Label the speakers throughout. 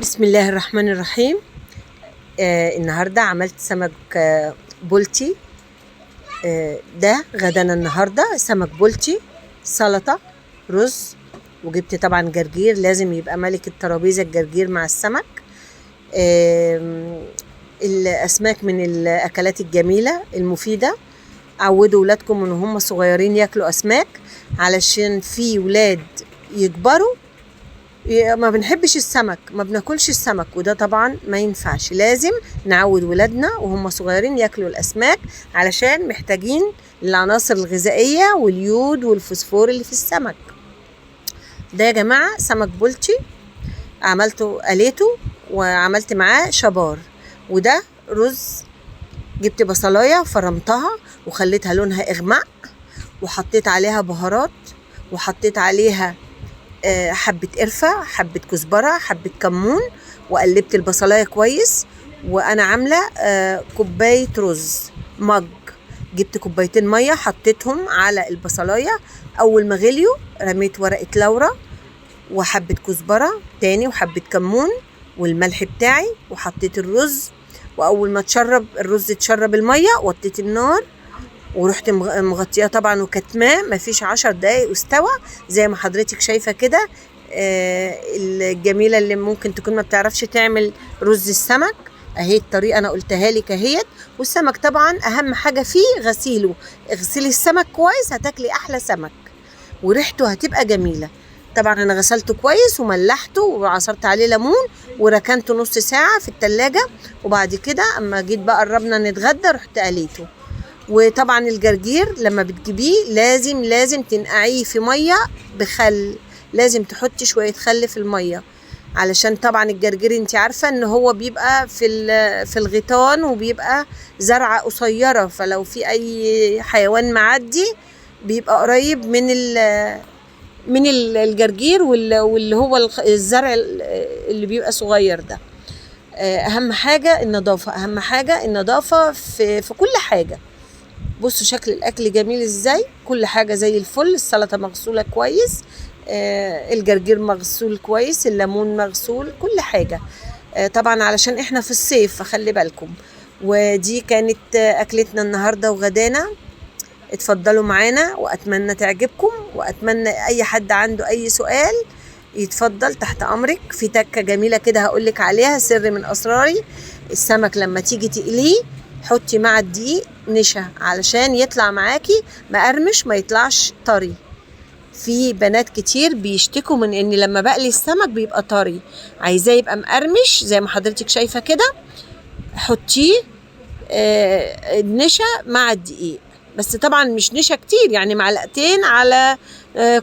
Speaker 1: بسم الله الرحمن الرحيم. النهاردة عملت سمك بولتي. ده غدانا النهاردة سمك بولتي، سلطة، رز، وجبت طبعا جرجير، لازم يبقى ملك الترابيزة الجرجير مع السمك. الأسماك من الأكلات الجميلة المفيدة. عودوا ولادكم ان هم صغيرين ياكلوا أسماك، علشان في ولاد يكبروا ما بنحبش السمك، ما بناكلش السمك، وده طبعا ما ينفعش. لازم نعود ولادنا وهم صغيرين ياكلوا الأسماك، علشان محتاجين العناصر الغذائية واليود والفوسفور اللي في السمك. ده يا جماعة سمك بولتي، قليته وعملت معاه شبار. وده رز، جبت بصلاية فرمتها وخليتها لونها اغماء، وحطيت عليها بهارات، وحطيت عليها حبة قرفة، حبة كزبرة، حبة كمون، وقلبت البصلاية كويس. وانا عاملة كوباية رز مج، جبت كوبايتين مية حطيتهم على البصلاية. اول ما غليوا رميت ورقة لورا وحبة كزبرة تاني وحبة كمون والملح بتاعي، وحطيت الرز. واول ما الرز تشرب المية وطيت النار ورحت مغطياه طبعا وكتماه، مفيش 10 دقايق واستوى زي ما حضرتك شايفه كده. الجميله اللي ممكن تكون ما بتعرفش تعمل رز السمك، اهي الطريقه انا قلتها لك اهيت. والسمك طبعا اهم حاجه فيه غسيله، اغسلي السمك كويس هتاكلي احلى سمك وريحته هتبقى جميله. طبعا انا غسلته كويس وملحته وعصرت عليه ليمون وركنته نص ساعه في التلاجة. وبعد كده اما جيت بقى قربنا نتغدى رحت قليته. وطبعا الجرجير لما بتجيبيه لازم تنقعيه في ميه بخل، لازم تحطي شويه خل في الميه، علشان طبعا الجرجير انت عارفه ان هو بيبقى في الغيطان وبيبقى زرعه قصيره، فلو في اي حيوان معدي بيبقى قريب من الجرجير واللي هو الزرع اللي بيبقى صغير ده. اهم حاجه النظافه في كل حاجه. بصوا شكل الاكل جميل ازاي، كل حاجه زي الفل. السلطه مغسوله كويس، الجرجير مغسول كويس، الليمون مغسول، كل حاجه. طبعا علشان احنا في الصيف فخلي بالكم. ودي كانت اكلتنا النهارده وغدانا. اتفضلوا معانا واتمنى تعجبكم، واتمنى اي حد عنده اي سؤال يتفضل تحت امرك. في تكه جميله كده هقولك عليها، سر من اسراري. السمك لما تيجي تقليه حطي مع الدقيق نشا علشان يطلع معاكي مقرمش، ما يطلعش طري. في بنات كتير بيشتكوا من ان لما بقلي السمك بيبقى طري، عايزاه يبقى مقرمش زي ما حضرتك شايفه كده. حطيه النشا مع الدقيق، بس طبعا مش نشا كتير، يعني معلقتين على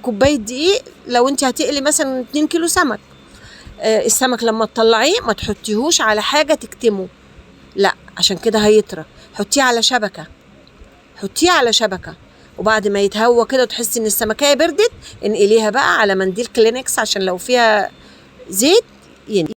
Speaker 1: كوبايه دقيق. لو انت هتقلي مثلا 2 كيلو سمك، السمك لما تطلعيه ما تحطيهوش على حاجه تكتمه، لا عشان كده هيطرى. حطيه على شبكه، وبعد ما يتهوى كده وتحسي ان السمكيه بردت انقليها بقى على منديل كلينكس عشان لو فيها زيت